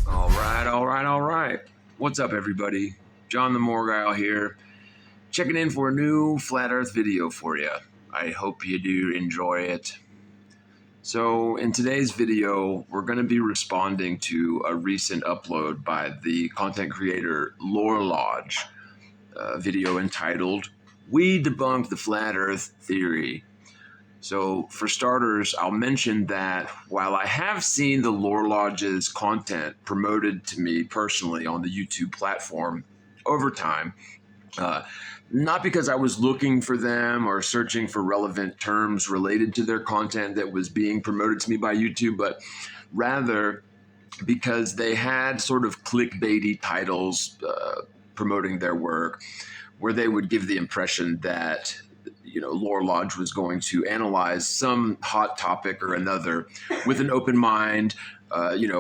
All right. What's up, everybody? John TheMorgile here, checking in for a new Flat Earth video for you. I hope you do enjoy it. So, in today's video, we're going to be responding to a recent upload by the content creator LoreLodge, a video entitled, "We Debunked the Flat Earth Theory." So, for starters, I'll mention that while I have seen the LoreLodge's content promoted to me personally on the YouTube platform over time, not because I was looking for them or searching for relevant terms related to their content that was being promoted to me by YouTube, but rather because they had sort of clickbaity titles promoting their work, where they would give the impression that LoreLodge was going to analyze some hot topic or another with an open mind,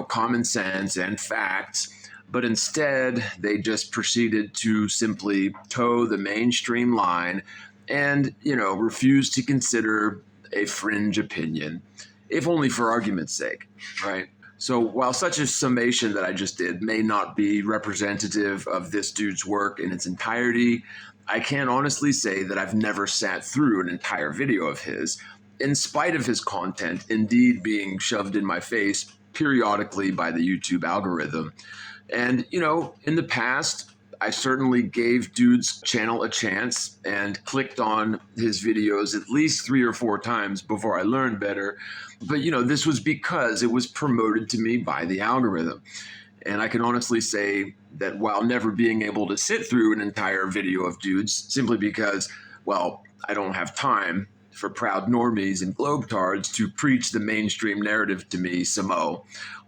common sense and facts. But instead, they just proceeded to simply toe the mainstream line and, refuse to consider a fringe opinion, if only for argument's sake, right? So while such a summation that I just did may not be representative of this dude's work in its entirety, I can honestly say that I've never sat through an entire video of his, in spite of his content indeed being shoved in my face periodically by the YouTube algorithm. And, in the past, I certainly gave dude's channel a chance and clicked on his videos at least 3 or 4 times before I learned better. But, this was because it was promoted to me by the algorithm. And I can honestly say that while never being able to sit through an entire video of dudes simply because, I don't have time for proud normies and globetards to preach the mainstream narrative to me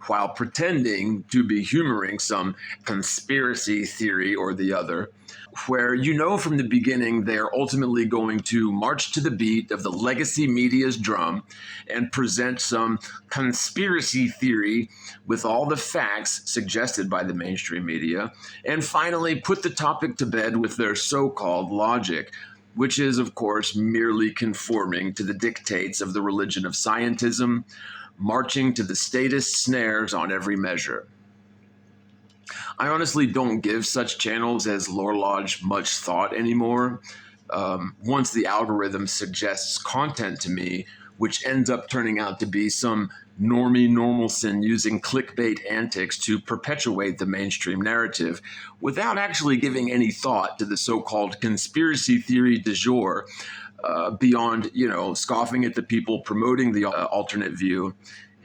while pretending to be humoring some conspiracy theory or the other, where from the beginning they are ultimately going to march to the beat of the legacy media's drum and present some conspiracy theory with all the facts suggested by the mainstream media, and finally put the topic to bed with their so-called logic, which is, of course, merely conforming to the dictates of the religion of scientism, marching to the statist snares on every measure. I honestly don't give such channels as LoreLodge much thought anymore. Once the algorithm suggests content to me, which ends up turning out to be some normie normalson using clickbait antics to perpetuate the mainstream narrative without actually giving any thought to the so-called conspiracy theory du jour, beyond, scoffing at the people promoting the alternate view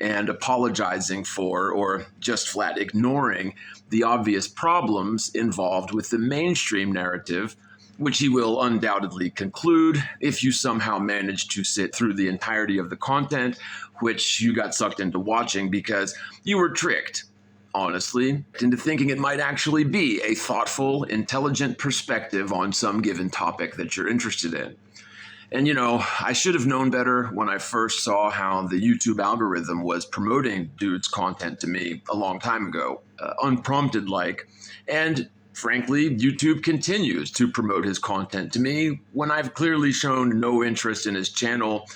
and apologizing for or just flat ignoring the obvious problems involved with the mainstream narrative, which he will undoubtedly conclude if you somehow manage to sit through the entirety of the content, which you got sucked into watching because you were tricked, honestly, into thinking it might actually be a thoughtful, intelligent perspective on some given topic that you're interested in. And, I should have known better when I first saw how the YouTube algorithm was promoting dude's content to me a long time ago, unprompted like. And frankly, YouTube continues to promote his content to me when I've clearly shown no interest in his channel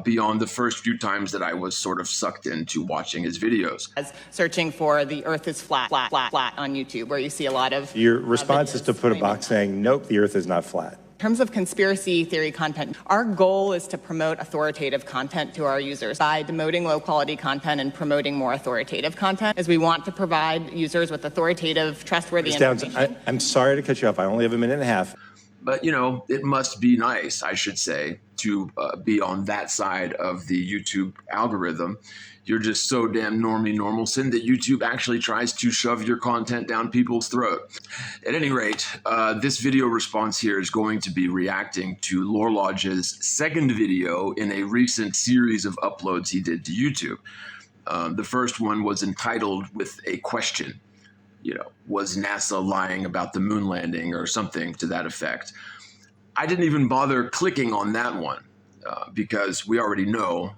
beyond the first few times that I was sort of sucked into watching his videos. As searching for the earth is flat on YouTube, where you see a lot of... Your response is to put a box saying, nope, the earth is not flat. In terms of conspiracy theory content, our goal is to promote authoritative content to our users by demoting low-quality content and promoting more authoritative content, as we want to provide users with authoritative, trustworthy information. I'm sorry to cut you off. I only have a minute and a half. But, it must be nice, I should say, to be on that side of the YouTube algorithm. You're just so damn normie normalson that YouTube actually tries to shove your content down people's throat. At any rate, this video response here is going to be reacting to LoreLodge's second video in a recent series of uploads he did to YouTube. The first one was entitled with a question. Was NASA lying about the moon landing or something to that effect? I didn't even bother clicking on that one because we already know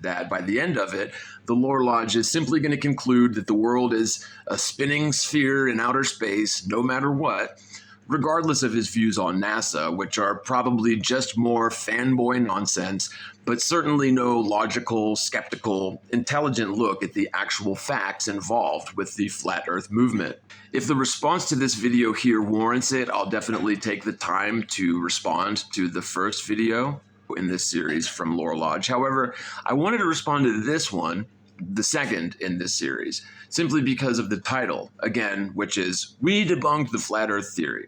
that by the end of it, the LoreLodge is simply going to conclude that the world is a spinning sphere in outer space, no matter what, regardless of his views on NASA, which are probably just more fanboy nonsense, but certainly no logical, skeptical, intelligent look at the actual facts involved with the flat Earth movement. If the response to this video here warrants it, I'll definitely take the time to respond to the first video in this series from LoreLodge. However, I wanted to respond to this one, the second in this series, simply because of the title, again, which is We Debunked the Flat Earth Theory.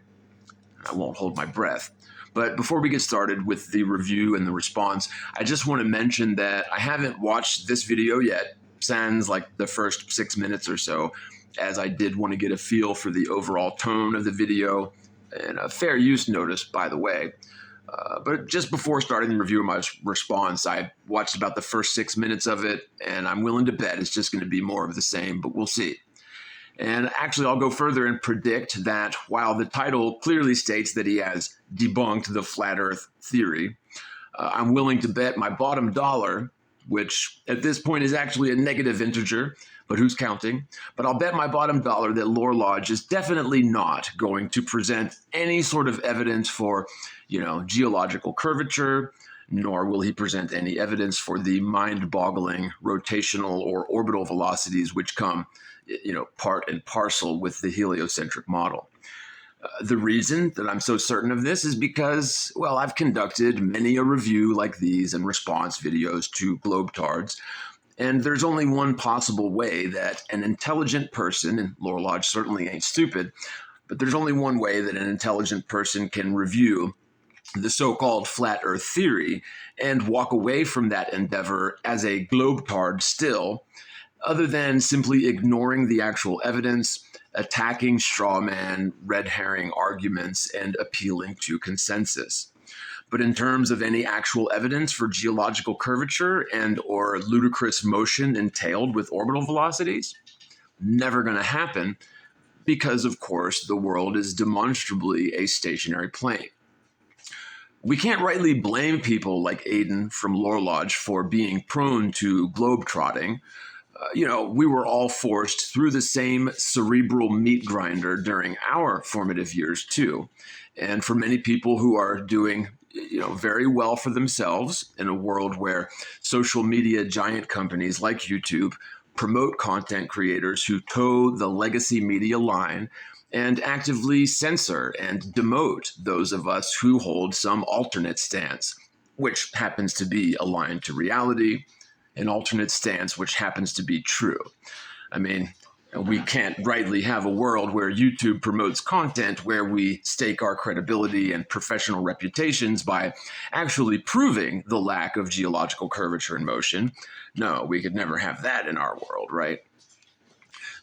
I won't hold my breath. But before we get started with the review and the response, I just want to mention that I haven't watched this video yet, sans like the first 6 minutes or so, as I did want to get a feel for the overall tone of the video, and a fair use notice, by the way. But just before starting the review of my response, I watched about the first 6 minutes of it, and I'm willing to bet it's just going to be more of the same, but we'll see. And actually, I'll go further and predict that while the title clearly states that he has debunked the flat Earth theory, I'm willing to bet my bottom dollar, which at this point is actually a negative integer, but who's counting? But I'll bet my bottom dollar that LoreLodge is definitely not going to present any sort of evidence for, geological curvature, nor will he present any evidence for the mind-boggling rotational or orbital velocities which come, part and parcel with the heliocentric model. The reason that I'm so certain of this is because, well, I've conducted many a review like these and response videos to globetards, and there's only one possible way that an intelligent person, and LoreLodge certainly ain't stupid, but there's only one way that an intelligent person can review the so-called flat Earth theory and walk away from that endeavor as a globetard still, other than simply ignoring the actual evidence, attacking straw man, red herring arguments, and appealing to consensus. But in terms of any actual evidence for geological curvature and or ludicrous motion entailed with orbital velocities, never going to happen because, of course, the world is demonstrably a stationary plane. We can't rightly blame people like Aiden from LoreLodge for being prone to globetrotting. We were all forced through the same cerebral meat grinder during our formative years too. And for many people who are doing, very well for themselves in a world where social media giant companies like YouTube promote content creators who toe the legacy media line and actively censor and demote those of us who hold some alternate stance, which happens to be aligned to reality, an alternate stance which happens to be true. I mean, we can't rightly have a world where YouTube promotes content where we stake our credibility and professional reputations by actually proving the lack of geological curvature and motion. No, we could never have that in our world, right?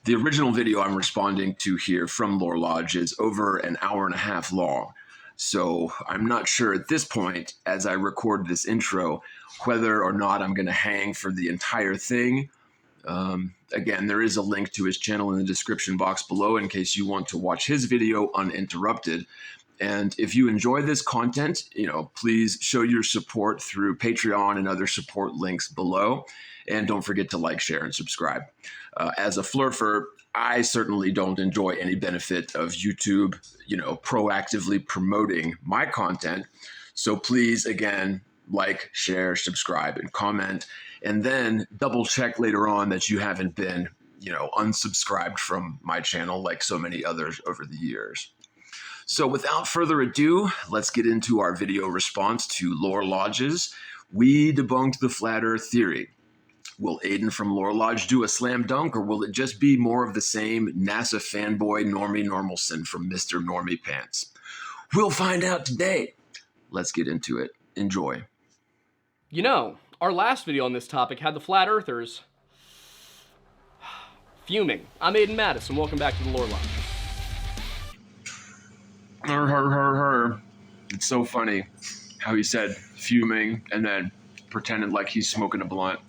The original video I'm responding to here from LoreLodge is over an hour and a half long. So I'm not sure at this point, as I record this intro, whether or not I'm going to hang for the entire thing. Again, there is a link to his channel in the description box below in case you want to watch his video uninterrupted. And if you enjoy this content, please show your support through Patreon and other support links below. And don't forget to like, share, and subscribe. As a flurfer, I certainly don't enjoy any benefit of YouTube, proactively promoting my content. So please, again, like, share, subscribe, and comment, and then double check later on that you haven't been, unsubscribed from my channel like so many others over the years. So without further ado, let's get into our video response to LoreLodge's We Debunked the Flat Earth Theory. Will Aiden from LoreLodge do a slam dunk, or will it just be more of the same NASA fanboy Normie Normalson from Mr. Normie Pants? We'll find out today. Let's get into it. Enjoy. Our last video on this topic had the flat earthers fuming. I'm Aiden Mattis, and welcome back to the LoreLodge. It's so funny how he said fuming and then pretended like he's smoking a blunt.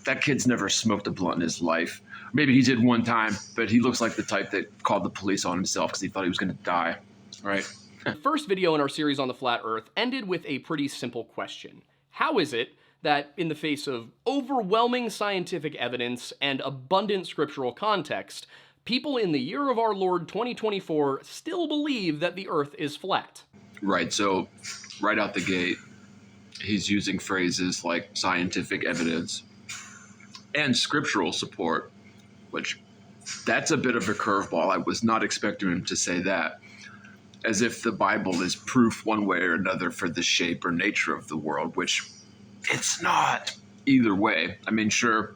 That kid's never smoked a blunt in his life. Maybe he did one time, but he looks like the type that called the police on himself because he thought he was going to die, right? The first video in our series on the flat earth ended with a pretty simple question. How is it that in the face of overwhelming scientific evidence and abundant scriptural context, people in the year of our Lord 2024 still believe that the Earth is flat. Right, so right out the gate, he's using phrases like scientific evidence and scriptural support, which that's a bit of a curveball. I was not expecting him to say that, as if the Bible is proof one way or another for the shape or nature of the world, which it's not. Either way, I mean, sure,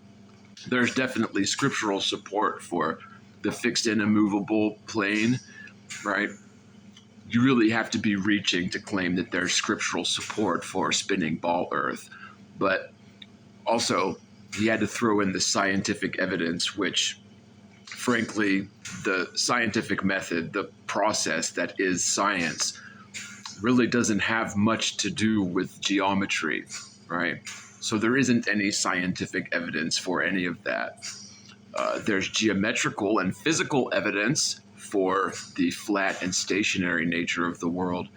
there's definitely scriptural support for the fixed and immovable plane, right? You really have to be reaching to claim that there's scriptural support for spinning ball Earth. But also, he had to throw in the scientific evidence, which, frankly, the scientific method, the process that is science, really doesn't have much to do with geometry, right? So there isn't any scientific evidence for any of that. There's geometrical and physical evidence for the flat and stationary nature of the world.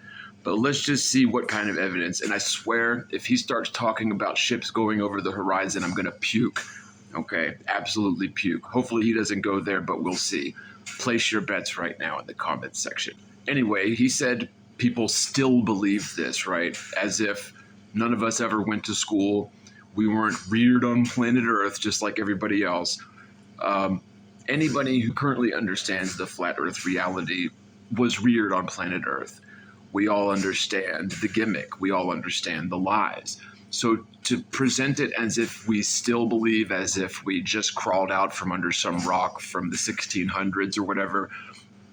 But let's just see what kind of evidence. And I swear, if he starts talking about ships going over the horizon, I'm going to puke. Okay, absolutely puke. Hopefully he doesn't go there, but we'll see. Place your bets right now in the comments section. Anyway, he said people still believe this, right? As if none of us ever went to school. We weren't reared on planet Earth just like everybody else. Anybody who currently understands the flat Earth reality was reared on planet Earth. We all understand the gimmick. We all understand the lies. So to present it as if we still believe, as if we just crawled out from under some rock from the 1600s or whatever,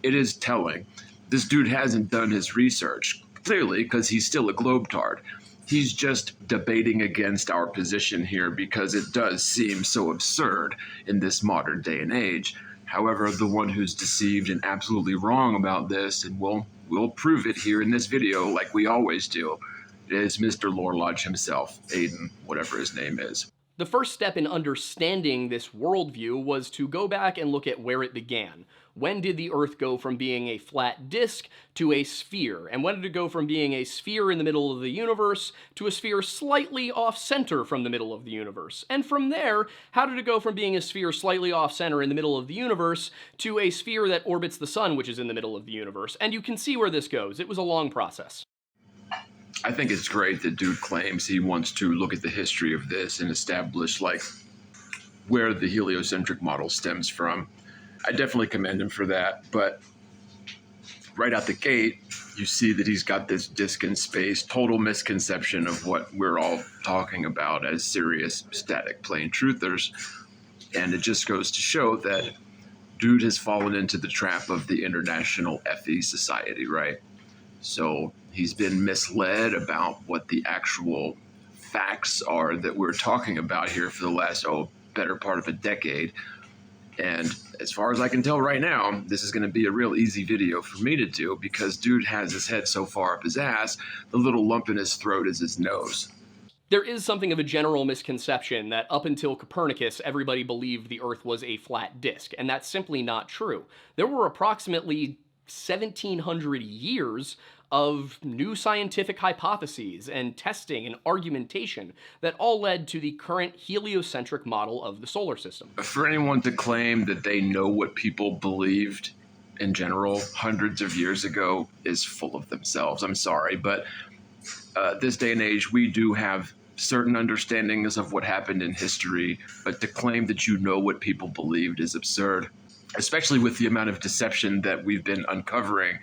it is telling. This dude hasn't done his research, clearly, because he's still a globetard. He's just debating against our position here because it does seem so absurd in this modern day and age. However, the one who's deceived and absolutely wrong about this, and we'll prove it here in this video like we always do, is Mr. LoreLodge himself, Aiden, whatever his name is. The first step in understanding this worldview was to go back and look at where it began. When did the Earth go from being a flat disk to a sphere? And when did it go from being a sphere in the middle of the universe to a sphere slightly off-center from the middle of the universe? And from there, how did it go from being a sphere slightly off-center in the middle of the universe to a sphere that orbits the sun, which is in the middle of the universe? And you can see where this goes. It was a long process. I think it's great that dude claims he wants to look at the history of this and establish, like, where the heliocentric model stems from. I definitely commend him for that, but right out the gate, you see that he's got this disk in space, total misconception of what we're all talking about as serious static plane truthers. And it just goes to show that dude has fallen into the trap of the International FE Society, right? So he's been misled about what the actual facts are that we're talking about here for the last, better part of a decade. And as far as I can tell right now, this is going to be a real easy video for me to do because dude has his head so far up his ass, the little lump in his throat is his nose. There is something of a general misconception that up until Copernicus, everybody believed the Earth was a flat disk, and that's simply not true. There were approximately 1,700 years of new scientific hypotheses and testing and argumentation that all led to the current heliocentric model of the solar system. For anyone to claim that they know what people believed in general hundreds of years ago is full of themselves. I'm sorry, but this day and age, we do have certain understandings of what happened in history, but to claim that you know what people believed is absurd, especially with the amount of deception that we've been uncovering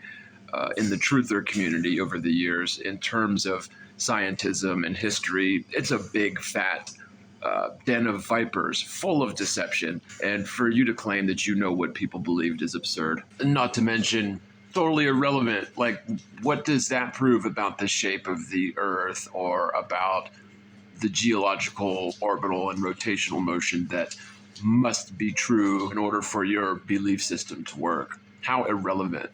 in the truther community over the years in terms of scientism and history. It's a big, fat den of vipers full of deception. And for you to claim that you know what people believed is absurd. Not to mention, totally irrelevant. Like, what does that prove about the shape of the Earth or about the geological, orbital, and rotational motion that must be true in order for your belief system to work? How irrelevant.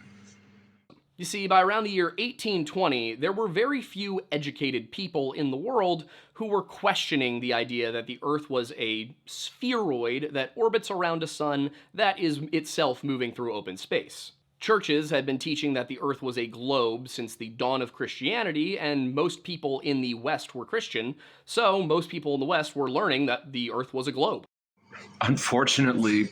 You see, by around the year 1820, there were very few educated people in the world who were questioning the idea that the Earth was a spheroid that orbits around a sun that is itself moving through open space. Churches had been teaching that the Earth was a globe since the dawn of Christianity, and most people in the West were Christian, so most people in the West were learning that the Earth was a globe. Unfortunately,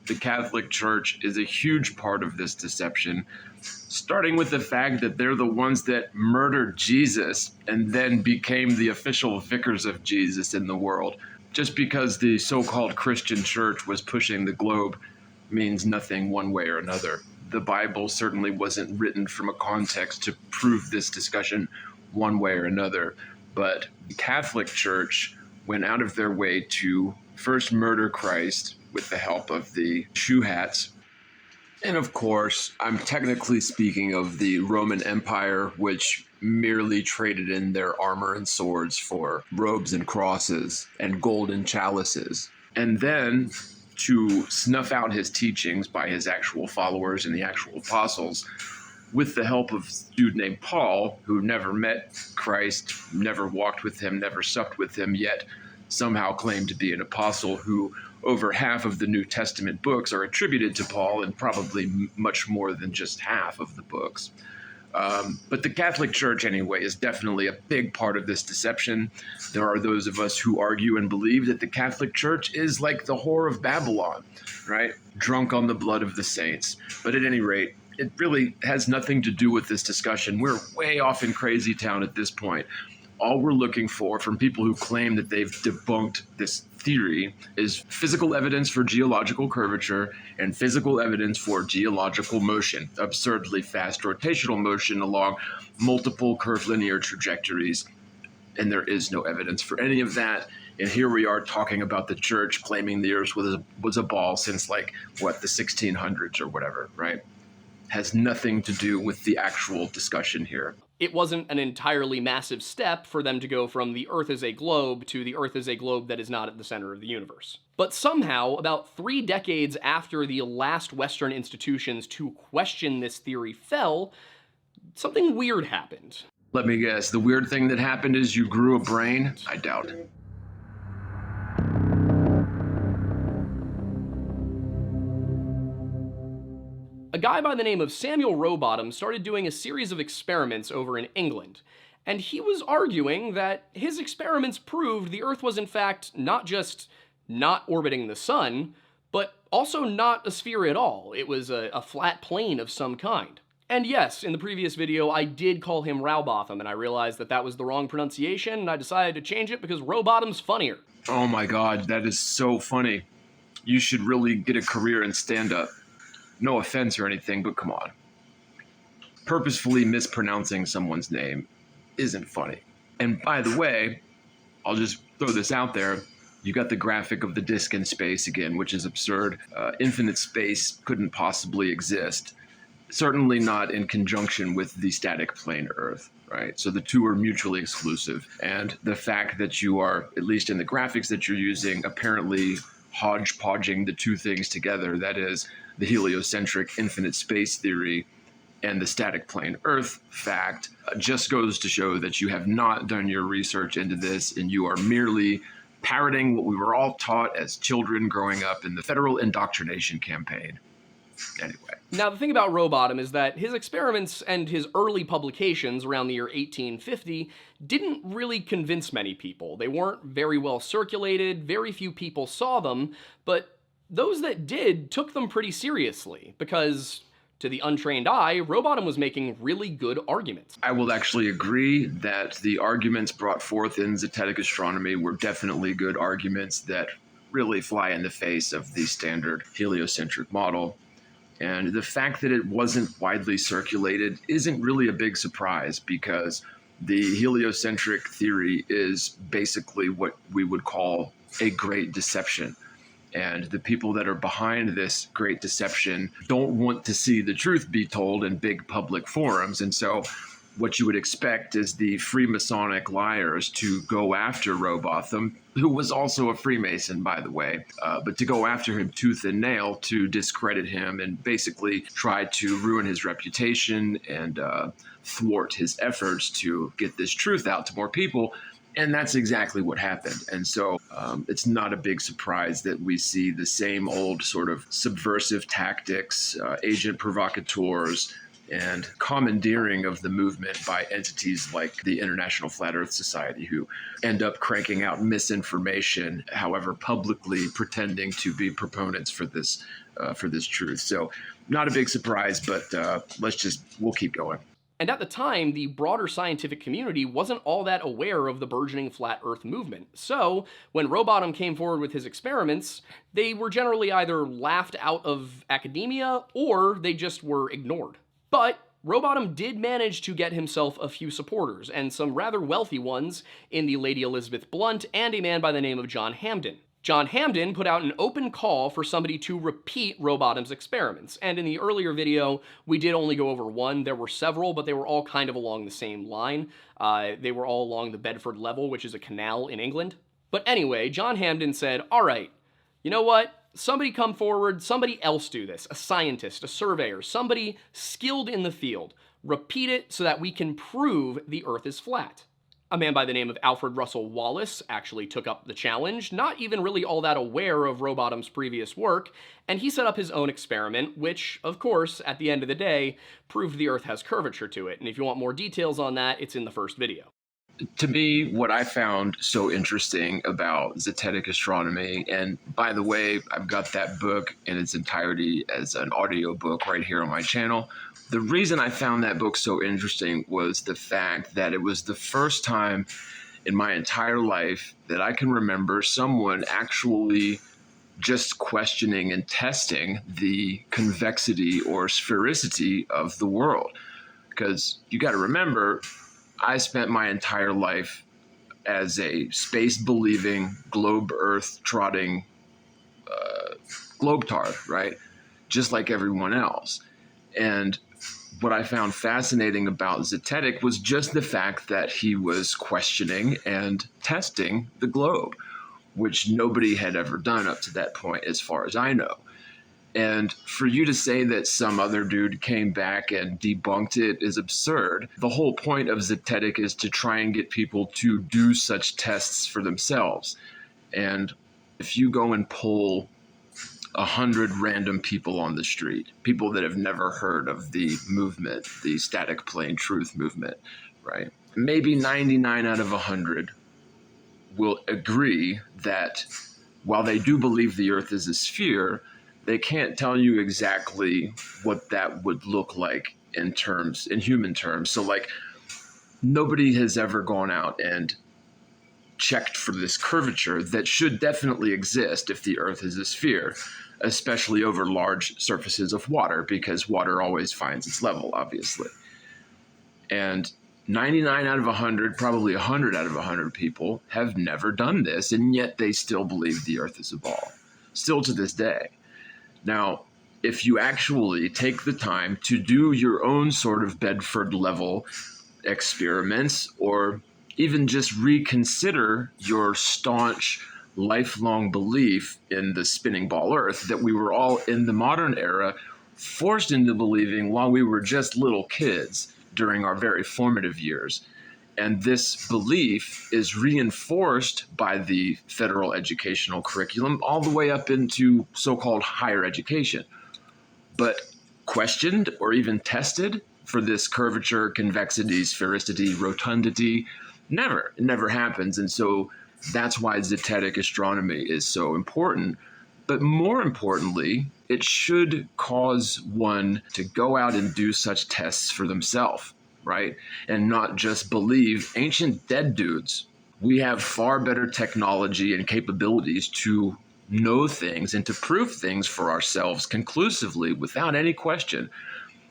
the Catholic Church is a huge part of this deception, starting with the fact that they're the ones that murdered Jesus and then became the official vicars of Jesus in the world. Just because the so-called Christian church was pushing the globe means nothing one way or another. The Bible certainly wasn't written from a context to prove this discussion one way or another, but the Catholic Church went out of their way to first murder Christ with the help of the shoe hats. And of course, I'm technically speaking of the Roman Empire, which merely traded in their armor and swords for robes and crosses and golden chalices. And then, to snuff out his teachings by his actual followers and the actual apostles, with the help of a dude named Paul, who never met Christ, never walked with him, never supped with him, yet somehow claimed to be an apostle, who over half of the New Testament books are attributed to Paul, and probably much more than just half of the books. But the Catholic Church, anyway, is definitely a big part of this deception. There are those of us who argue and believe that the Catholic Church is like the whore of Babylon, right? Drunk on the blood of the saints. But at any rate, it really has nothing to do with this discussion. We're way off in crazy town at this point. All we're looking for from people who claim that they've debunked this theory is physical evidence for geological curvature and physical evidence for geological motion, absurdly fast rotational motion along multiple curvilinear trajectories. And there is no evidence for any of that. And here we are talking about the church claiming the earth was a ball since the 1600s or whatever, right? Has nothing to do with the actual discussion here. It wasn't an entirely massive step for them to go from the Earth is a globe to the Earth is a globe that is not at the center of the universe. But somehow, about 3 decades after the last Western institutions to question this theory fell, something weird happened. Let me guess, the weird thing that happened is you grew a brain? I doubt it. A guy by the name of Samuel Rowbottom started doing a series of experiments over in England, and he was arguing that his experiments proved the Earth was in fact not just not orbiting the sun, but also not a sphere at all. It was a flat plane of some kind. And yes, in the previous video, I did call him Rowbotham, and I realized that that was the wrong pronunciation, and I decided to change it because Rowbottom's funnier. Oh my god, that is so funny. You should really get a career in stand-up. No offense or anything, but come on. Purposefully mispronouncing someone's name isn't funny. And by the way, I'll just throw this out there. You got the graphic of the disk in space again, which is absurd. Infinite space couldn't possibly exist. Certainly not in conjunction with the static plane Earth, right? So the two are mutually exclusive. And the fact that you are, at least in the graphics that you're using, apparently hodgepodging the two things together, that is, the heliocentric infinite space theory and the static plane Earth fact, just goes to show that you have not done your research into this, and you are merely parroting what we were all taught as children growing up in the federal indoctrination campaign. Anyway. Now, the thing about Rowbottom is that his experiments and his early publications around the year 1850 didn't really convince many people. They weren't very well circulated, very few people saw them, but those that did took them pretty seriously, because to the untrained eye, Rowbottom was making really good arguments. I will actually agree that the arguments brought forth in zetetic astronomy were definitely good arguments that really fly in the face of the standard heliocentric model. And the fact that it wasn't widely circulated isn't really a big surprise, because the heliocentric theory is basically what we would call a great deception. And the people that are behind this great deception don't want to see the truth be told in big public forums. And so what you would expect is the Freemasonic liars to go after Rowbotham, who was also a Freemason, by the way, but to go after him tooth and nail to discredit him and basically try to ruin his reputation and thwart his efforts to get this truth out to more people. And that's exactly what happened. And so it's not a big surprise that we see the same old sort of subversive tactics, agent provocateurs, and commandeering of the movement by entities like the International Flat Earth Society, who end up cranking out misinformation, however publicly pretending to be proponents for this truth. So not a big surprise, but we'll keep going. And at the time, the broader scientific community wasn't all that aware of the burgeoning flat Earth movement. So, when Rowbottom came forward with his experiments, they were generally either laughed out of academia or they just were ignored. But Rowbottom did manage to get himself a few supporters, and some rather wealthy ones, in the Lady Elizabeth Blunt and a man by the name of John Hampden. John Hampden put out an open call for somebody to repeat Rowbottom's experiments, and in the earlier video, we did only go over one. There were several, but they were all kind of along the same line. They were all along the Bedford Level, which is a canal in England. But anyway, John Hampden said, all right, you know what? Somebody come forward, somebody else do this, a scientist, a surveyor, somebody skilled in the field. Repeat it so that we can prove the Earth is flat. A man by the name of Alfred Russel Wallace actually took up the challenge, not even really all that aware of Rowbottom's previous work, and he set up his own experiment, which, of course, at the end of the day, proved the Earth has curvature to it. And if you want more details on that, it's in the first video. To me, what I found so interesting about Zetetic astronomy, and by the way, I've got that book in its entirety as an audio book right here on my channel. The reason I found that book so interesting was the fact that it was the first time in my entire life that I can remember someone actually just questioning and testing the convexity or sphericity of the world. Because you got to remember, I spent my entire life as a space-believing, globe-earth-trotting globetard, right? Just like everyone else. And what I found fascinating about Zetetic was just the fact that he was questioning and testing the globe, which nobody had ever done up to that point, as far as I know. And for you to say that some other dude came back and debunked it is absurd. The whole point of Zetetic is to try and get people to do such tests for themselves. And if you go and poll 100 random people on the street, people that have never heard of the movement, the static plane truth movement, right? Maybe 99 out of 100 will agree that while they do believe the Earth is a sphere, they can't tell you exactly what that would look like in human terms. So like, nobody has ever gone out and checked for this curvature that should definitely exist if the Earth is a sphere, especially over large surfaces of water, because water always finds its level, obviously. And 99 out of 100, probably 100 out of 100 people have never done this, and yet they still believe the Earth is a ball, still to this day. Now, if you actually take the time to do your own sort of Bedford level experiments, or even just reconsider your staunch lifelong belief in the spinning ball Earth that we were all in the modern era forced into believing while we were just little kids during our very formative years. And this belief is reinforced by the federal educational curriculum all the way up into so-called higher education. But questioned or even tested for this curvature, convexity, sphericity, rotundity, never. It never happens. And so that's why Zetetic astronomy is so important. But more importantly, it should cause one to go out and do such tests for themselves, right? And not just believe ancient dead dudes. We have far better technology and capabilities to know things and to prove things for ourselves conclusively without any question.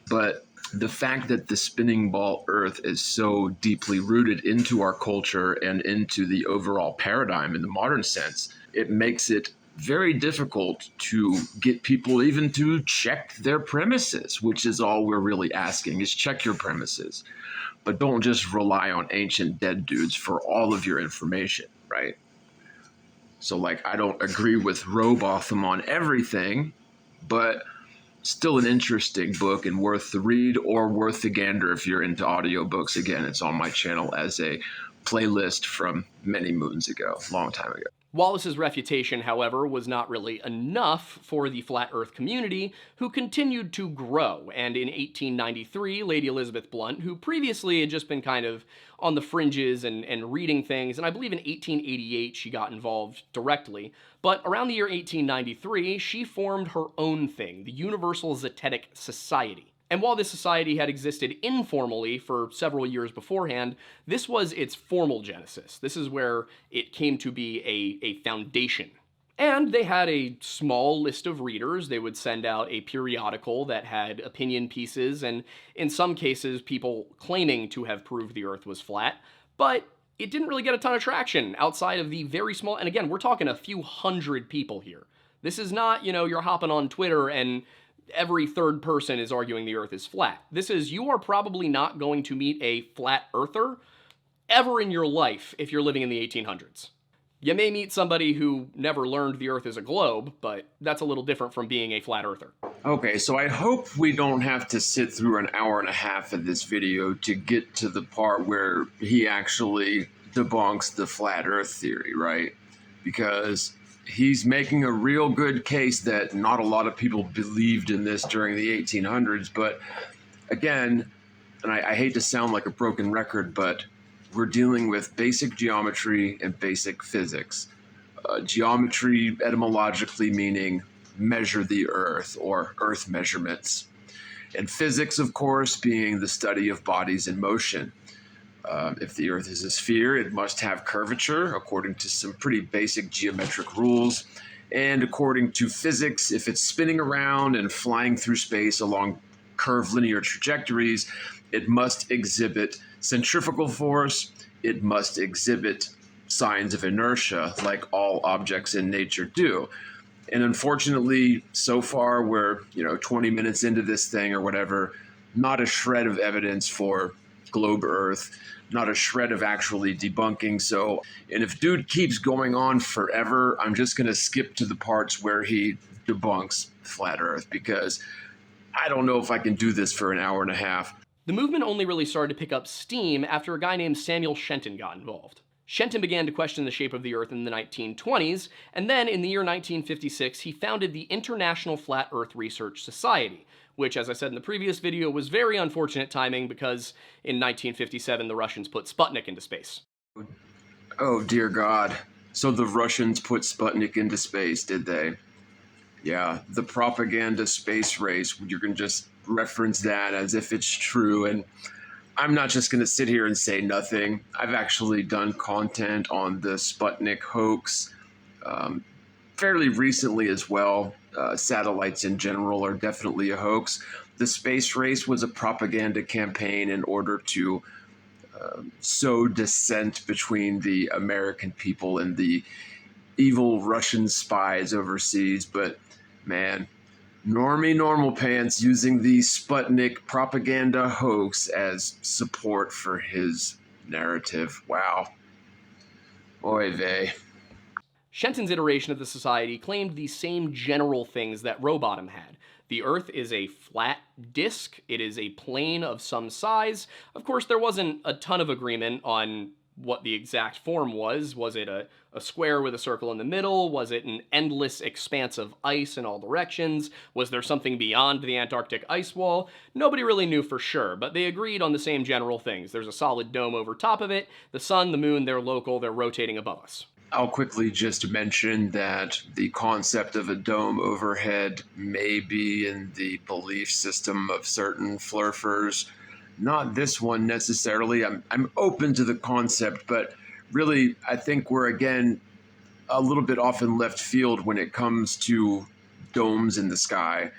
But the fact that the spinning ball Earth is so deeply rooted into our culture and into the overall paradigm in the modern sense, it makes it very difficult to get people even to check their premises, which is all we're really asking, is check your premises. But don't just rely on ancient dead dudes for all of your information, right? So like, I don't agree with Rowbottom on everything, but still an interesting book and worth the read or worth the gander if you're into audiobooks. Again, it's on my channel as a playlist from many moons ago, long time ago. Wallace's refutation, however, was not really enough for the flat Earth community, who continued to grow, and in 1893, Lady Elizabeth Blunt, who previously had just been kind of on the fringes and reading things, and I believe in 1888 she got involved directly, but around the year 1893, she formed her own thing, the Universal Zetetic Society. And while this society had existed informally for several years beforehand, this was its formal genesis. This is where it came to be a foundation. And they had a small list of readers. They would send out a periodical that had opinion pieces, and in some cases, people claiming to have proved the Earth was flat. But it didn't really get a ton of traction outside of the very small, and again, we're talking a few hundred people here. This is not, you're hopping on Twitter and every third person is arguing the Earth is flat. This is, you are probably not going to meet a flat earther ever in your life if you're living in the 1800s. You may meet somebody who never learned the Earth is a globe, but that's a little different from being a flat earther. Okay, so I hope we don't have to sit through an hour and a half of this video to get to the part where he actually debunks the flat Earth theory, right? Because he's making a real good case that not a lot of people believed in this during the 1800s. But again, and I hate to sound like a broken record, but we're dealing with basic geometry and basic physics. Geometry etymologically meaning measure the Earth or Earth measurements. And physics, of course, being the study of bodies in motion. If the Earth is a sphere, it must have curvature, according to some pretty basic geometric rules. And according to physics, if it's spinning around and flying through space along curved linear trajectories, it must exhibit centrifugal force, it must exhibit signs of inertia, like all objects in nature do. And unfortunately, so far we're 20 minutes into this thing or whatever, not a shred of evidence for globe Earth, not a shred of actually debunking. So, and if dude keeps going on forever, I'm just going to skip to the parts where he debunks flat Earth, because I don't know if I can do this for an hour and a half. The movement only really started to pick up steam after a guy named Samuel Shenton got involved. Shenton began to question the shape of the Earth in the 1920s, and then in the year 1956, he founded the International Flat Earth Research Society, which, as I said in the previous video, was very unfortunate timing because in 1957, the Russians put Sputnik into space. Oh, dear God. So the Russians put Sputnik into space, did they? Yeah, the propaganda space race, you can just reference that as if it's true. And I'm not just going to sit here and say nothing. I've actually done content on the Sputnik hoax fairly recently as well. Satellites in general are definitely a hoax. The space race was a propaganda campaign in order to sow dissent between the American people and the evil Russian spies overseas. But man, Normie Normal Pants using the Sputnik propaganda hoax as support for his narrative. Wow. Oy vey. Shenton's iteration of the society claimed the same general things that Rowbottom had. The Earth is a flat disk. It is a plane of some size. Of course, there wasn't a ton of agreement on what the exact form was. Was it a square with a circle in the middle? Was it an endless expanse of ice in all directions? Was there something beyond the Antarctic ice wall? Nobody really knew for sure, but they agreed on the same general things. There's a solid dome over top of it. The sun, the moon, they're local, they're rotating above us. I'll quickly just mention that the concept of a dome overhead may be in the belief system of certain flurfers. Not this one necessarily. I'm open to the concept, but really I think we're again a little bit off in left field when it comes to domes in the sky.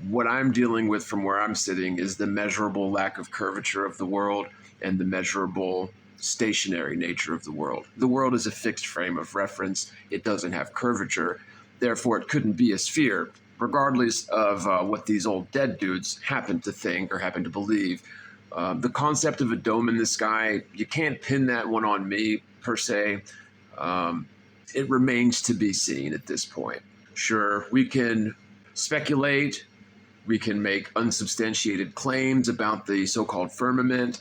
What I'm dealing with from where I'm sitting is the measurable lack of curvature of the world and the measurable stationary nature of the world. The world is a fixed frame of reference. It doesn't have curvature. Therefore, it couldn't be a sphere, regardless of what these old dead dudes happen to think or happen to believe. The concept of a dome in the sky, you can't pin that one on me, per se. It remains to be seen at this point. Sure, we can speculate. We can make unsubstantiated claims about the so-called firmament,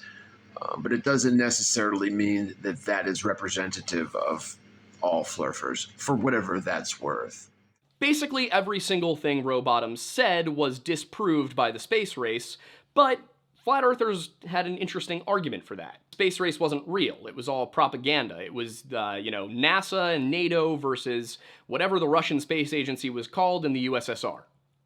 but it doesn't necessarily mean that that is representative of all flurfers, for whatever that's worth. Basically, every single thing Rowbottom said was disproved by the space race, but flat earthers had an interesting argument for that. Space race wasn't real. It was all propaganda. It was, NASA and NATO versus whatever the Russian space agency was called in the USSR.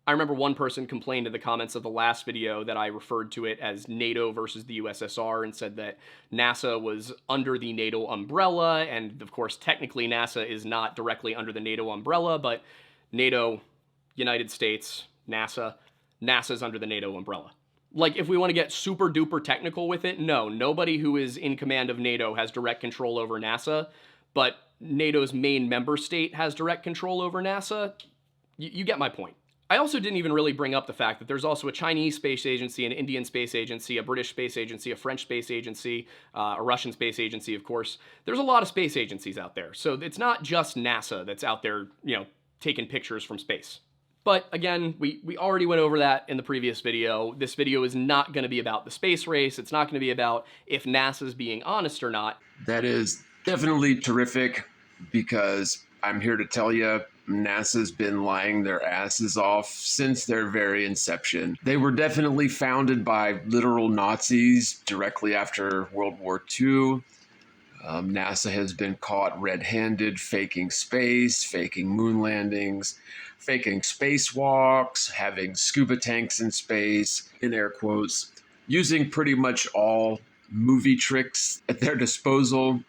I remember one person complained in the comments of the last video that I referred to it as NATO versus the USSR and said that NASA was under the NATO umbrella, and of course, technically NASA is not directly under the NATO umbrella, but NATO, United States, NASA's under the NATO umbrella. Like, if we want to get super duper technical with it, no, nobody who is in command of NATO has direct control over NASA, but NATO's main member state has direct control over NASA. You get my point. I also didn't even really bring up the fact that there's also a Chinese space agency, an Indian space agency, a British space agency, a French space agency, a Russian space agency, of course. There's a lot of space agencies out there. So it's not just NASA that's out there, taking pictures from space. But again, we already went over that in the previous video. This video is not going to be about the space race. It's not going to be about if NASA's being honest or not. That is definitely terrific, because I'm here to tell you, NASA's been lying their asses off since their very inception. They were definitely founded by literal Nazis directly after World War II. NASA has been caught red-handed faking space, faking moon landings, faking spacewalks, having scuba tanks in space, in air quotes, using pretty much all movie tricks at their disposal,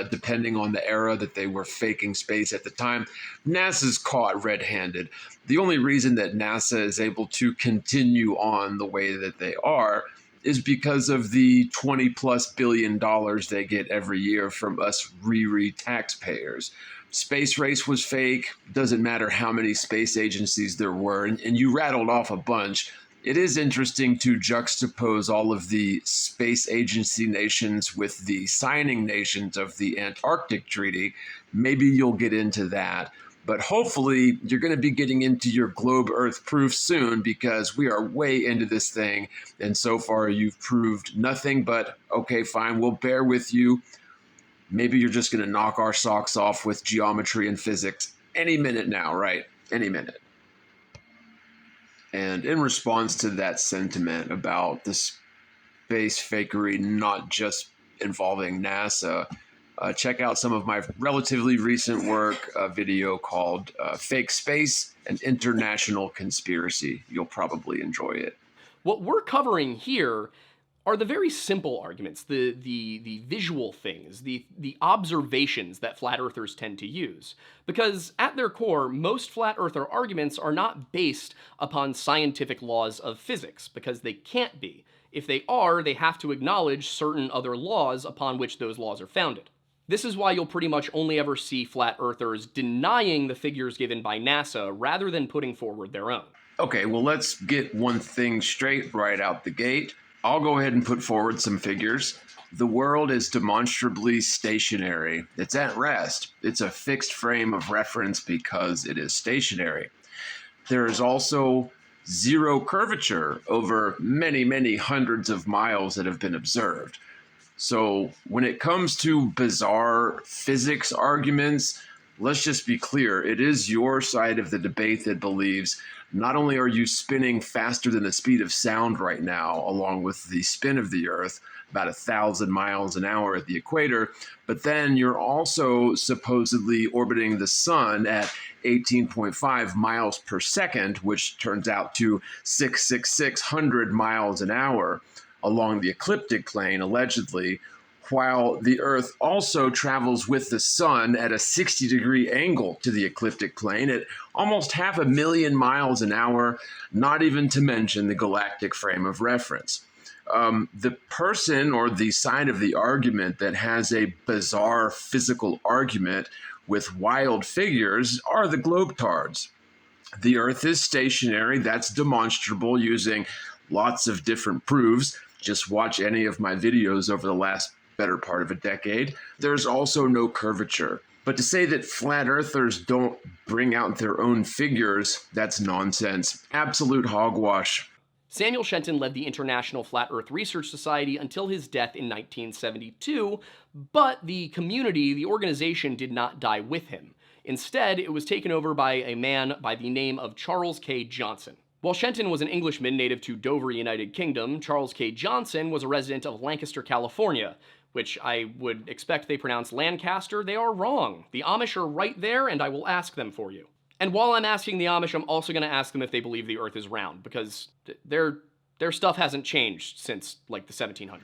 depending on the era that they were faking space at the time. NASA's caught red-handed. The only reason that NASA is able to continue on the way that they are is because of the $20+ billion they get every year from us taxpayers. Space race was fake. Doesn't matter how many space agencies there were, and you rattled off a bunch. It is interesting to juxtapose all of the space agency nations with the signing nations of the Antarctic Treaty. Maybe you'll get into that. But hopefully you're going to be getting into your globe Earth proof soon, because we are way into this thing. And so far you've proved nothing but, okay, fine, we'll bear with you. Maybe you're just going to knock our socks off with geometry and physics any minute now, right? Any minute. And in response to that sentiment about the space fakery not just involving NASA, check out some of my relatively recent work, a video called Fake Space, an International Conspiracy. You'll probably enjoy it. What we're covering here are the very simple arguments, the visual things, the observations that flat earthers tend to use. Because at their core, most flat earther arguments are not based upon scientific laws of physics, because they can't be. If they are, they have to acknowledge certain other laws upon which those laws are founded. This is why you'll pretty much only ever see flat earthers denying the figures given by NASA rather than putting forward their own. Okay, well, let's get one thing straight right out the gate. I'll go ahead and put forward some figures. The world is demonstrably stationary. It's at rest. It's a fixed frame of reference because it is stationary. There is also zero curvature over many, many hundreds of miles that have been observed. So when it comes to bizarre physics arguments, let's just be clear. It is your side of the debate that believes not only are you spinning faster than the speed of sound right now, along with the spin of the Earth, about 1,000 miles an hour at the equator, but then you're also supposedly orbiting the sun at 18.5 miles per second, which turns out to 6,600 miles an hour along the ecliptic plane, allegedly, while the Earth also travels with the sun at a 60-degree angle to the ecliptic plane at almost 500,000 miles an hour, not even to mention the galactic frame of reference. The person or the side of the argument that has a bizarre physical argument with wild figures are the globetards. The Earth is stationary. That's demonstrable using lots of different proofs. Just watch any of my videos over the last better part of a decade. There's also no curvature. But to say that flat earthers don't bring out their own figures, that's nonsense. Absolute hogwash. Samuel Shenton led the International Flat Earth Research Society until his death in 1972, but the community, the organization, did not die with him. Instead, it was taken over by a man by the name of Charles K. Johnson. While Shenton was an Englishman native to Dover, United Kingdom, Charles K. Johnson was a resident of Lancaster, California, which I would expect they pronounce Lancaster. They are wrong. The Amish are right there, and I will ask them for you. And while I'm asking the Amish, I'm also going to ask them if they believe the Earth is round, because their stuff hasn't changed since, like, the 1700s.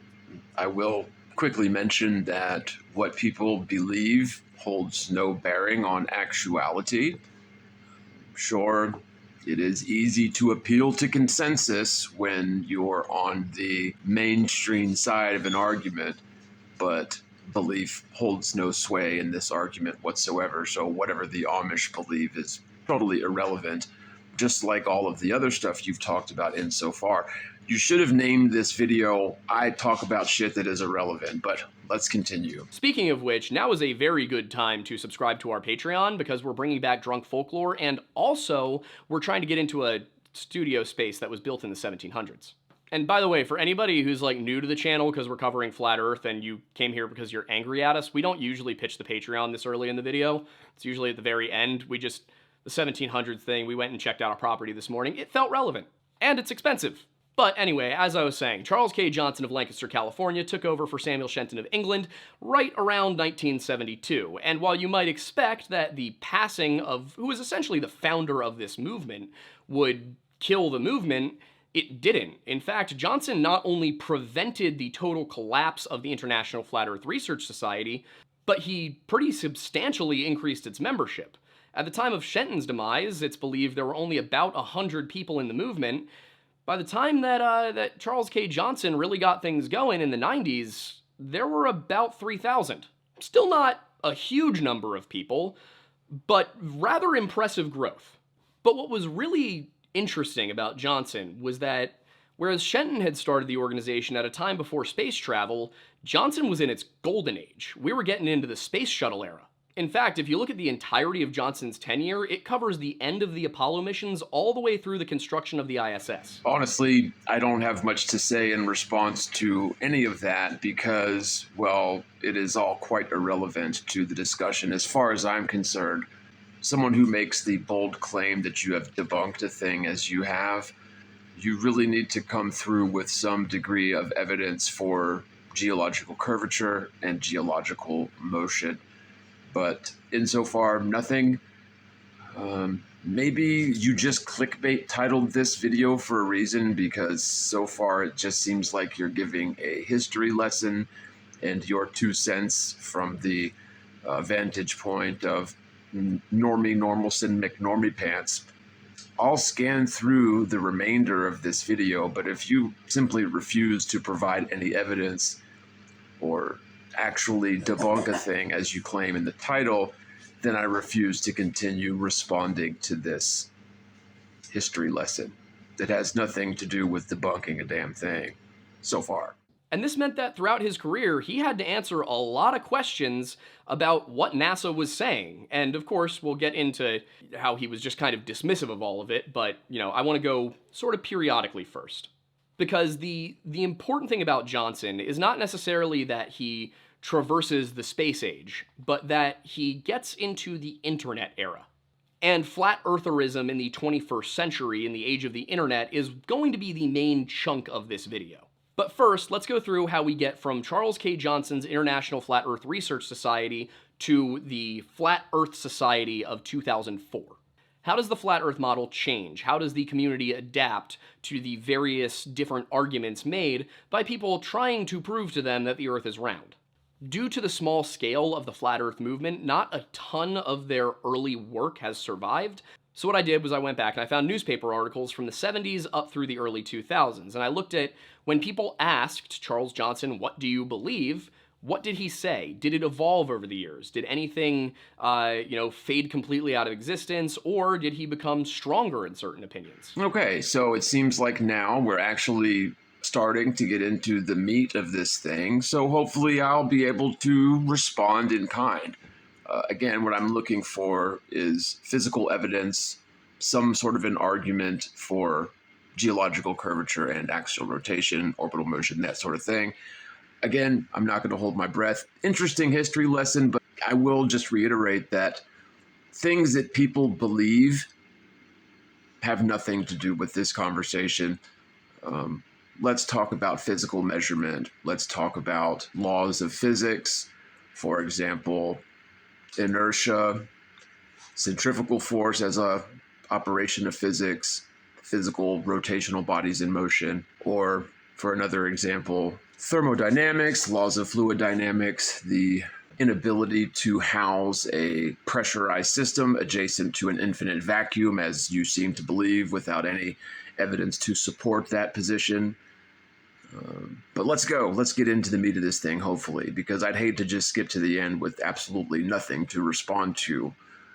I will quickly mention that what people believe holds no bearing on actuality. Sure, it is easy to appeal to consensus when you're on the mainstream side of an argument, but belief holds no sway in this argument whatsoever. So whatever the Amish believe is totally irrelevant, just like all of the other stuff you've talked about in so far. You should have named this video, I talk about shit that is irrelevant, but let's continue. Speaking of which, now is a very good time to subscribe to our Patreon, because we're bringing back Drunk Folklore, and also we're trying to get into a studio space that was built in the 1700s. And by the way, for anybody who's like new to the channel because we're covering Flat Earth and you came here because you're angry at us, we don't usually pitch the Patreon this early in the video. It's usually at the very end. The 1700s thing, we went and checked out a property this morning. It felt relevant. And it's expensive. But anyway, as I was saying, Charles K. Johnson of Lancaster, California took over for Samuel Shenton of England right around 1972. And while you might expect that the passing of who was essentially the founder of this movement would kill the movement, it didn't. In fact, Johnson not only prevented the total collapse of the International Flat Earth Research Society, but he pretty substantially increased its membership. At the time of Shenton's demise, it's believed there were only about 100 people in the movement. By the time that Charles K. Johnson really got things going in the 90s, there were about 3,000. Still not a huge number of people, but rather impressive growth. But what was really interesting about Johnson was that whereas Shenton had started the organization at a time before space travel, Johnson was in its golden age. We were getting into the space shuttle era. In fact, if you look at the entirety of Johnson's tenure, it covers the end of the Apollo missions all the way through the construction of the ISS. Honestly, I don't have much to say in response to any of that because, well, it is all quite irrelevant to the discussion as far as I'm concerned. Someone who makes the bold claim that you have debunked a thing as you have, you really need to come through with some degree of evidence for geological curvature and geological motion. But insofar, nothing. Maybe you just clickbait titled this video for a reason, because so far it just seems like you're giving a history lesson and your 2 cents from the vantage point of normie normalson McNormie pants. I'll scan through the remainder of this video, but if you simply refuse to provide any evidence or actually debunk a thing as you claim in the title, then I refuse to continue responding to this history lesson that has nothing to do with debunking a damn thing so far. And this meant that throughout his career, he had to answer a lot of questions about what NASA was saying. And of course, we'll get into how he was just kind of dismissive of all of it, but, I want to go sort of periodically first. Because the important thing about Johnson is not necessarily that he traverses the space age, but that he gets into the internet era. And flat eartherism in the 21st century, in the age of the internet, is going to be the main chunk of this video. But first, let's go through how we get from Charles K. Johnson's International Flat Earth Research Society to the Flat Earth Society of 2004. How does the flat earth model change? How does the community adapt to the various different arguments made by people trying to prove to them that the earth is round? Due to the small scale of the flat earth movement, not a ton of their early work has survived. So what I did was I went back and I found newspaper articles from the 70s up through the early 2000s. And I looked at when people asked Charles Johnson, what do you believe? What did he say? Did it evolve over the years? Did anything, fade completely out of existence? Or did he become stronger in certain opinions? Okay, so it seems like now we're actually starting to get into the meat of this thing. So hopefully I'll be able to respond in kind. Again, what I'm looking for is physical evidence, some sort of an argument for geological curvature and axial rotation, orbital motion, that sort of thing. Again, I'm not going to hold my breath. Interesting history lesson, but I will just reiterate that things that people believe have nothing to do with this conversation. Let's talk about physical measurement. Let's talk about laws of physics. For example, inertia, centrifugal force as a operation of physics, physical rotational bodies in motion, or for another example, thermodynamics, laws of fluid dynamics, the inability to house a pressurized system adjacent to an infinite vacuum, as you seem to believe, without any evidence to support that position. But let's go. Let's get into the meat of this thing, hopefully, because I'd hate to just skip to the end with absolutely nothing to respond to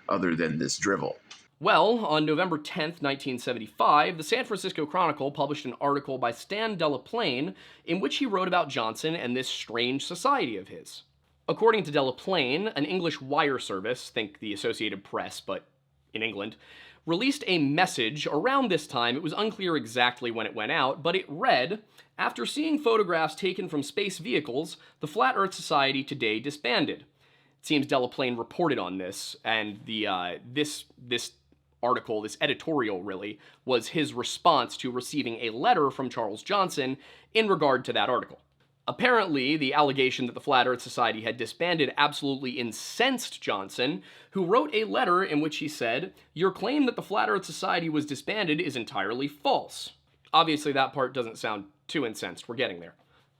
other than this drivel. Well, on November 10th, 1975, the San Francisco Chronicle published an article by Stan Delaplane in which he wrote about Johnson and this strange society of his. According to Delaplane, an English wire service, think the Associated Press, but in England, released a message around this time. It was unclear exactly when it went out, but it read, "After seeing photographs taken from space vehicles, the Flat Earth Society today disbanded." It seems Delaplane reported on this, and this article, this editorial really, was his response to receiving a letter from Charles Johnson in regard to that article. Apparently, the allegation that the Flat Earth Society had disbanded absolutely incensed Johnson, who wrote a letter in which he said, "Your claim that the Flat Earth Society was disbanded is entirely false." Obviously, that part doesn't sound too incensed. We're getting there.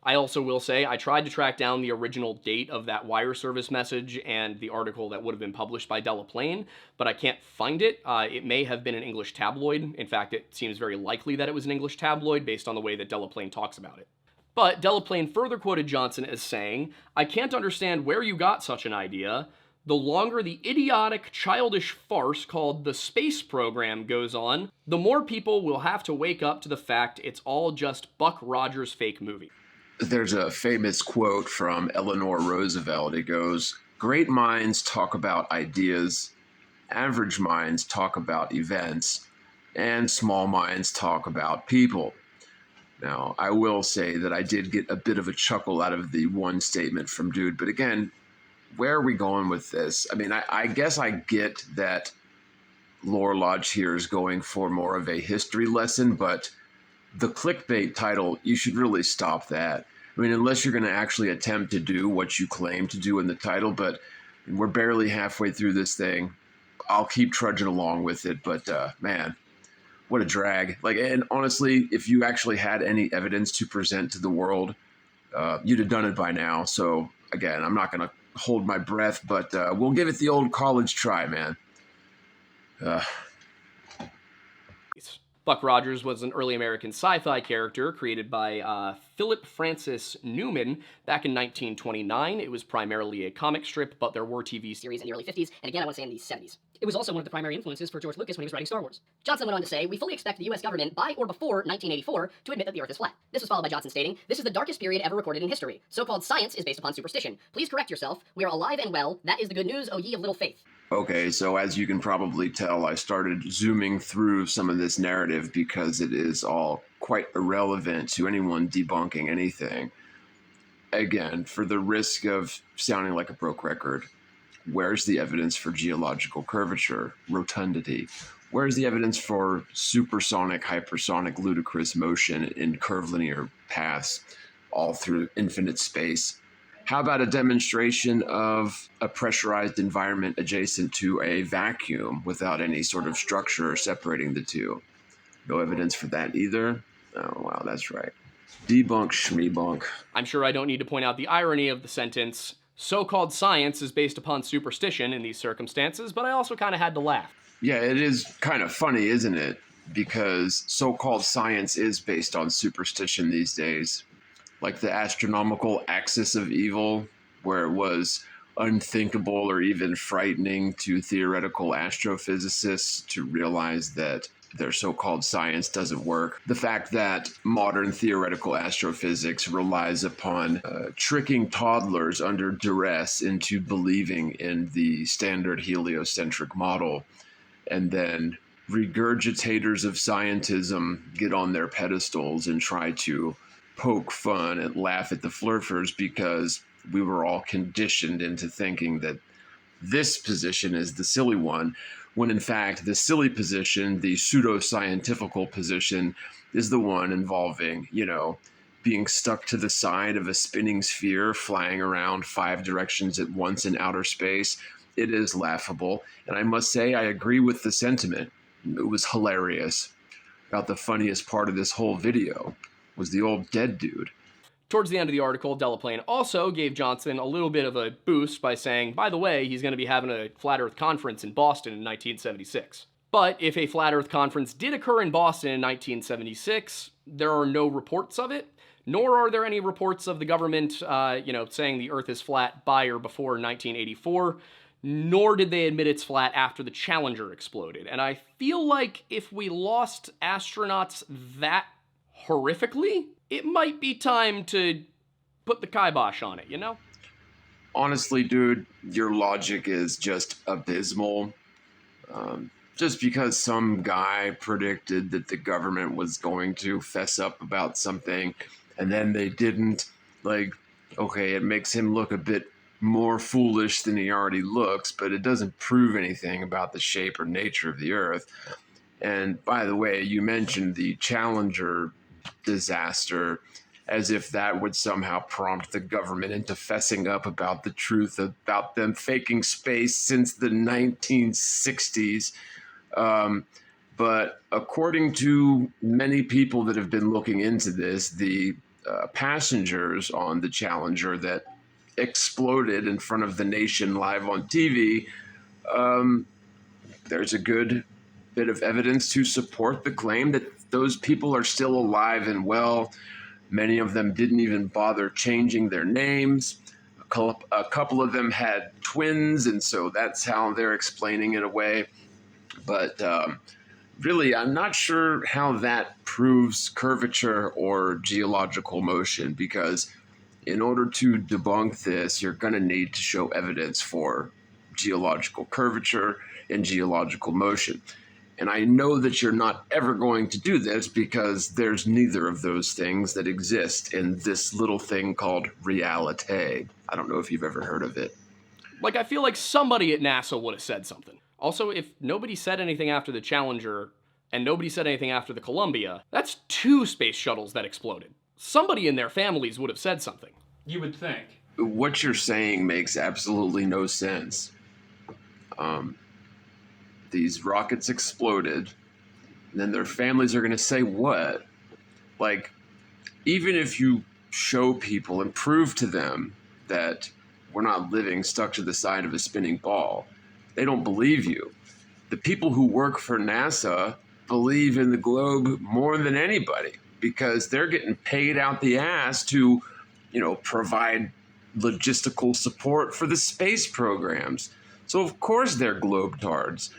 I also will say I tried to track down the original date of that wire service message and the article that would have been published by Delaplane, but I can't find it. It may have been an English tabloid. In fact, it seems very likely that it was an English tabloid based on the way that Delaplane talks about it. But Delaplane further quoted Johnson as saying, "I can't understand where you got such an idea. The longer the idiotic, childish farce called the space program goes on, the more people will have to wake up to the fact it's all just Buck Rogers' fake movie." There's a famous quote from Eleanor Roosevelt. It goes, "Great minds talk about ideas, average minds talk about events, and small minds talk about people." Now, I will say that I did get a bit of a chuckle out of the one statement from Dude, but again, where are we going with this? I mean, I guess I get that LoreLodge here is going for more of a history lesson, but the clickbait title, you should really stop that. I mean, unless you're going to actually attempt to do what you claim to do in the title, but we're barely halfway through this thing. I'll keep trudging along with it, but man, what a drag. Like, and honestly, if you actually had any evidence to present to the world, you'd have done it by now. So again, I'm not going to hold my breath, but we'll give it the old college try, man. Buck Rogers was an early American sci-fi character created by Philip Francis Newman back in 1929. It was primarily a comic strip, but there were TV series in the early 50s, and again I want to say in the 70s. It was also one of the primary influences for George Lucas when he was writing Star Wars. Johnson went on to say, "We fully expect the US government by or before 1984 to admit that the Earth is flat." This was followed by Johnson stating, "This is the darkest period ever recorded in history. So-called science is based upon superstition. Please correct yourself. We are alive and well. That is the good news, O ye of little faith." Okay, so as you can probably tell, I started zooming through some of this narrative because it is all quite irrelevant to anyone debunking anything. Again, for the risk of sounding like a broke record, where's the evidence for geological curvature, rotundity? Where's the evidence for supersonic, hypersonic, ludicrous motion in curvilinear paths all through infinite space? How about a demonstration of a pressurized environment adjacent to a vacuum without any sort of structure separating the two? No evidence for that either? Oh, wow, that's right. Debunk schmeebunk. I'm sure I don't need to point out the irony of the sentence, "So-called science is based upon superstition" in these circumstances, but I also kind of had to laugh. Yeah, it is kind of funny, isn't it? Because so-called science is based on superstition these days. Like the astronomical axis of evil, where it was unthinkable or even frightening to theoretical astrophysicists to realize that their so-called science doesn't work. The fact that modern theoretical astrophysics relies upon tricking toddlers under duress into believing in the standard heliocentric model, and then regurgitators of scientism get on their pedestals and try to poke fun and laugh at the flurfers because we were all conditioned into thinking that this position is the silly one, when in fact the silly position, the pseudo-scientifical position, is the one involving, being stuck to the side of a spinning sphere flying around 5 directions at once in outer space. It is laughable, and I must say I agree with the sentiment. It was hilarious. About the funniest part of this whole video was the old dead dude. Towards the end of the article, Delaplane also gave Johnson a little bit of a boost by saying, by the way, he's going to be having a Flat Earth conference in Boston in 1976. But if a Flat Earth conference did occur in Boston in 1976, there are no reports of it, nor are there any reports of the government, saying the Earth is flat by or before 1984, nor did they admit it's flat after the Challenger exploded. And I feel like if we lost astronauts that horrifically, it might be time to put the kibosh on it, Honestly, dude, your logic is just abysmal. Just because some guy predicted that the government was going to fess up about something and then they didn't, okay, it makes him look a bit more foolish than he already looks, but it doesn't prove anything about the shape or nature of the Earth. And by the way, you mentioned the Challenger disaster as if that would somehow prompt the government into fessing up about the truth about them faking space since the 1960s. But according to many people that have been looking into this, the passengers on the Challenger that exploded in front of the nation live on TV, there's a good bit of evidence to support the claim that those people are still alive and well. Many of them didn't even bother changing their names. A couple of them had twins, and so that's how they're explaining it away. But really, I'm not sure how that proves curvature or geological motion, because in order to debunk this, you're going to need to show evidence for geological curvature and geological motion. And I know that you're not ever going to do this because there's neither of those things that exist in this little thing called reality. I don't know if you've ever heard of it. I feel like somebody at NASA would have said something. Also, if nobody said anything after the Challenger and nobody said anything after the Columbia, that's 2 space shuttles that exploded. Somebody in their families would have said something. You would think. What you're saying makes absolutely no sense. These rockets exploded, and then their families are going to say what? Even if you show people and prove to them that we're not living stuck to the side of a spinning ball, they don't believe you. The people who work for NASA believe in the globe more than anybody because they're getting paid out the ass to, provide logistical support for the space programs. So of course they're globetards.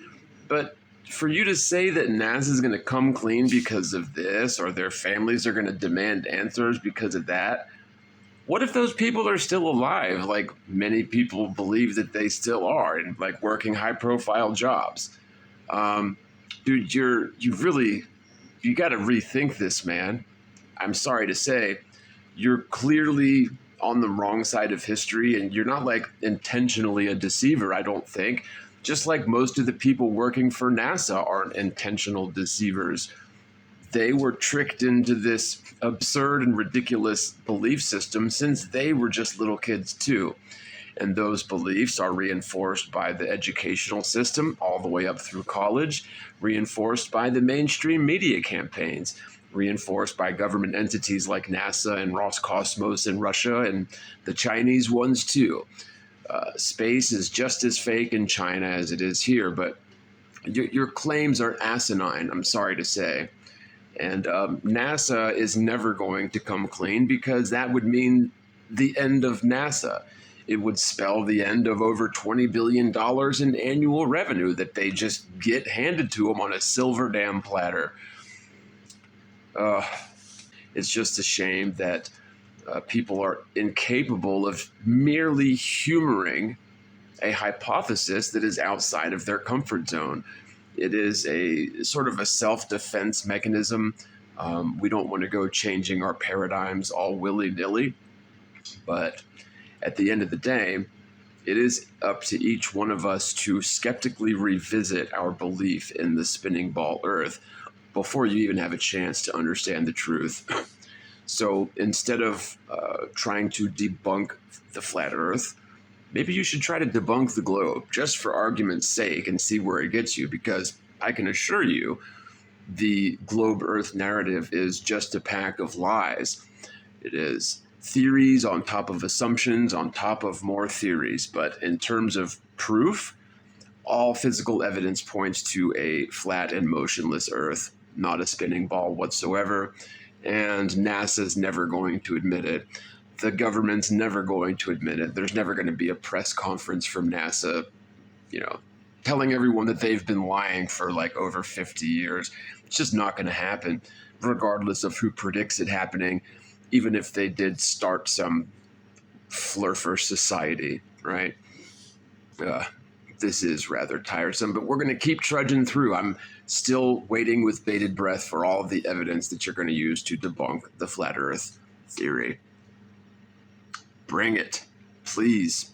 But for you to say that NASA is going to come clean because of this, or their families are going to demand answers because of that, what if those people are still alive? Many people believe that they still are, and working high-profile jobs. Dude, you got to rethink this, man. I'm sorry to say, you're clearly on the wrong side of history, and you're not intentionally a deceiver, I don't think. Just like most of the people working for NASA aren't intentional deceivers. They were tricked into this absurd and ridiculous belief system since they were just little kids too. And those beliefs are reinforced by the educational system all the way up through college, reinforced by the mainstream media campaigns, reinforced by government entities like NASA and Roscosmos in Russia and the Chinese ones too. Space is just as fake in China as it is here, but your claims are asinine, I'm sorry to say. And NASA is never going to come clean because that would mean the end of NASA. It would spell the end of over $20 billion in annual revenue that they just get handed to them on a silver damn platter. It's just a shame that people are incapable of merely humoring a hypothesis that is outside of their comfort zone. It is a sort of a self-defense mechanism. We don't want to go changing our paradigms all willy-nilly, but at the end of the day, it is up to each one of us to skeptically revisit our belief in the spinning ball Earth before you even have a chance to understand the truth. So instead of trying to debunk the flat Earth, maybe you should try to debunk the globe just for argument's sake and see where it gets you, because I can assure you the globe Earth narrative is just a pack of lies. It is theories on top of assumptions on top of more theories. But in terms of proof, all physical evidence points to a flat and motionless Earth, not a spinning ball whatsoever. And NASA's never going to admit it. The government's never going to admit it. There's never going to be a press conference from NASA, telling everyone that they've been lying for like over 50 years. It's just not going to happen, regardless of who predicts it happening, even if they did start some flurfer society, right? This is rather tiresome, but we're going to keep trudging through. I'm still waiting with bated breath for all of the evidence that you're going to use to debunk the flat Earth theory. Bring it, please.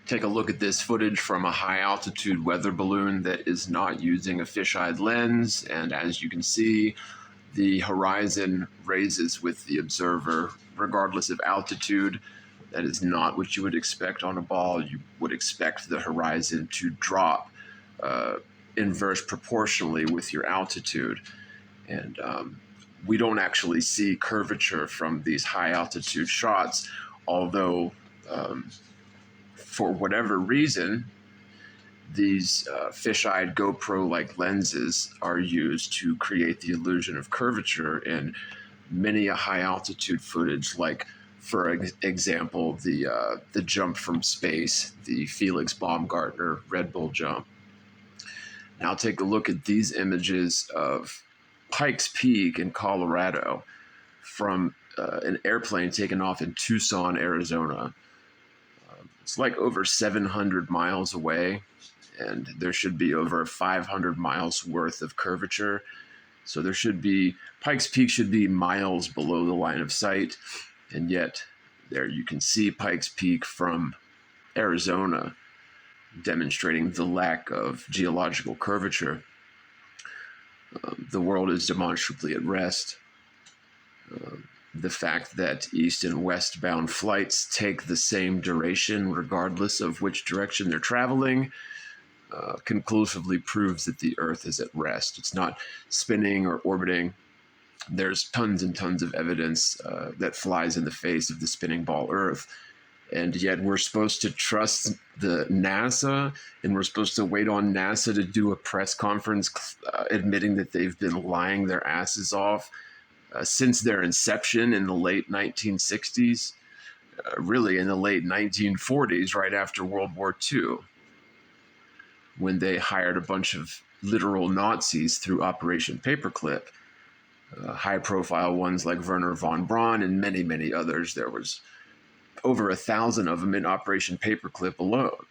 Take a look at this footage from a high-altitude weather balloon that is not using a fisheye lens, and as you can see, the horizon raises with the observer, regardless of altitude. That is not what you would expect on a ball. You would expect the horizon to drop inverse proportionally with your altitude. And we don't actually see curvature from these high-altitude shots, although for whatever reason, these fish-eyed GoPro-like lenses are used to create the illusion of curvature in many a high-altitude footage, like, for example, the jump from space, the Felix Baumgartner Red Bull jump. Now take a look at these images of Pikes Peak in Colorado from an airplane taken off in Tucson, Arizona. It's like over 700 miles away, and there should be over 500 miles worth of curvature. So there should be, Pikes Peak should be miles below the line of sight, and yet there you can see Pikes Peak from Arizona, demonstrating the lack of geological curvature. The world is demonstrably at rest. The fact that east and westbound flights take the same duration regardless of which direction they're traveling conclusively proves that the Earth is at rest. It's not spinning or orbiting. There's tons and tons of evidence that flies in the face of the spinning ball Earth. And yet we're supposed to trust the NASA, and we're supposed to wait on NASA to do a press conference admitting that they've been lying their asses off since their inception in the late 1960s, really in the late 1940s, right after World War II, when they hired a bunch of literal Nazis through Operation Paperclip, high-profile ones like Werner von Braun and many, many others. There was over 1,000 of them in Operation Paperclip alone.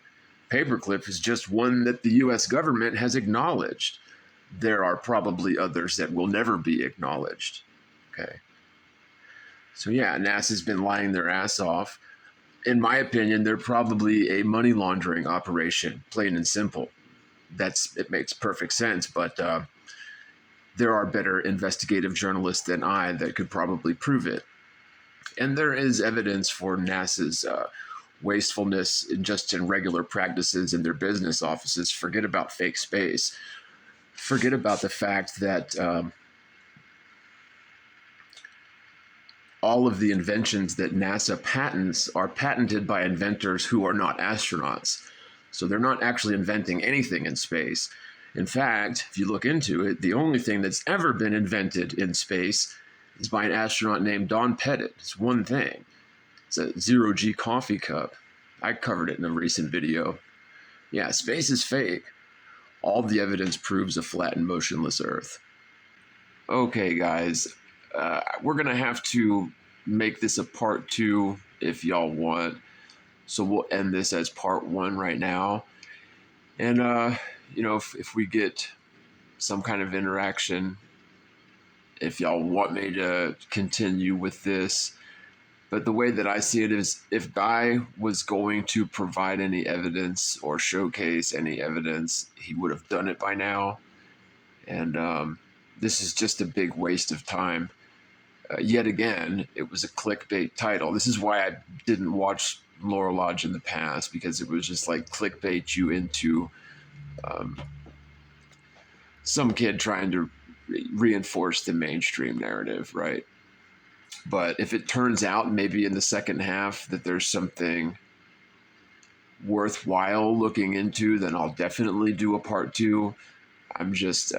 Paperclip is just one that the U.S. government has acknowledged. There are probably others that will never be acknowledged. Okay. So yeah, NASA's been lying their ass off. In my opinion, they're probably a money laundering operation, plain and simple. It makes perfect sense, but there are better investigative journalists than I that could probably prove it. And there is evidence for NASA's wastefulness just in regular practices in their business offices. Forget about fake space. Forget about the fact that all of the inventions that NASA patents are patented by inventors who are not astronauts. So they're not actually inventing anything in space. In fact, if you look into it, the only thing that's ever been invented in space is by an astronaut named Don Pettit. It's one thing. It's a zero-G coffee cup. I covered it in a recent video. Yeah, space is fake. All the evidence proves a flat and motionless Earth. Okay, guys. We're going to have to make this a part 2 if y'all want. So we'll end this as part 1 right now. And, if we get some kind of interaction if y'all want me to continue with this. But the way that I see it is, if Guy was going to provide any evidence or showcase any evidence, he would have done it by now. And this is just a big waste of time. Yet again, it was a clickbait title. This is why I didn't watch LoreLodge in the past, because it was just like clickbait you into some kid trying to reinforce the mainstream narrative, right? But if it turns out maybe in the second half that there's something worthwhile looking into, then I'll definitely do a part 2. I'm just,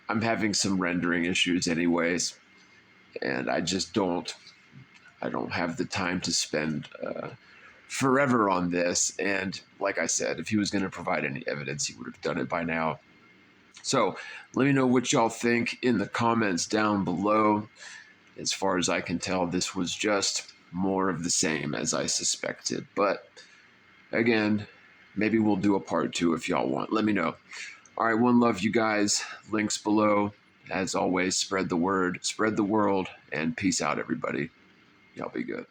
I'm having some rendering issues anyways, and I don't have the time to spend forever on this. And like I said, if he was going to provide any evidence, he would have done it by now. So let me know what y'all think in the comments down below. As far as I can tell, this was just more of the same as I suspected. But again, maybe we'll do a part 2 if y'all want. Let me know. All right, one love, you guys. Links below. As always, spread the word, spread the world, and peace out, everybody. Y'all be good.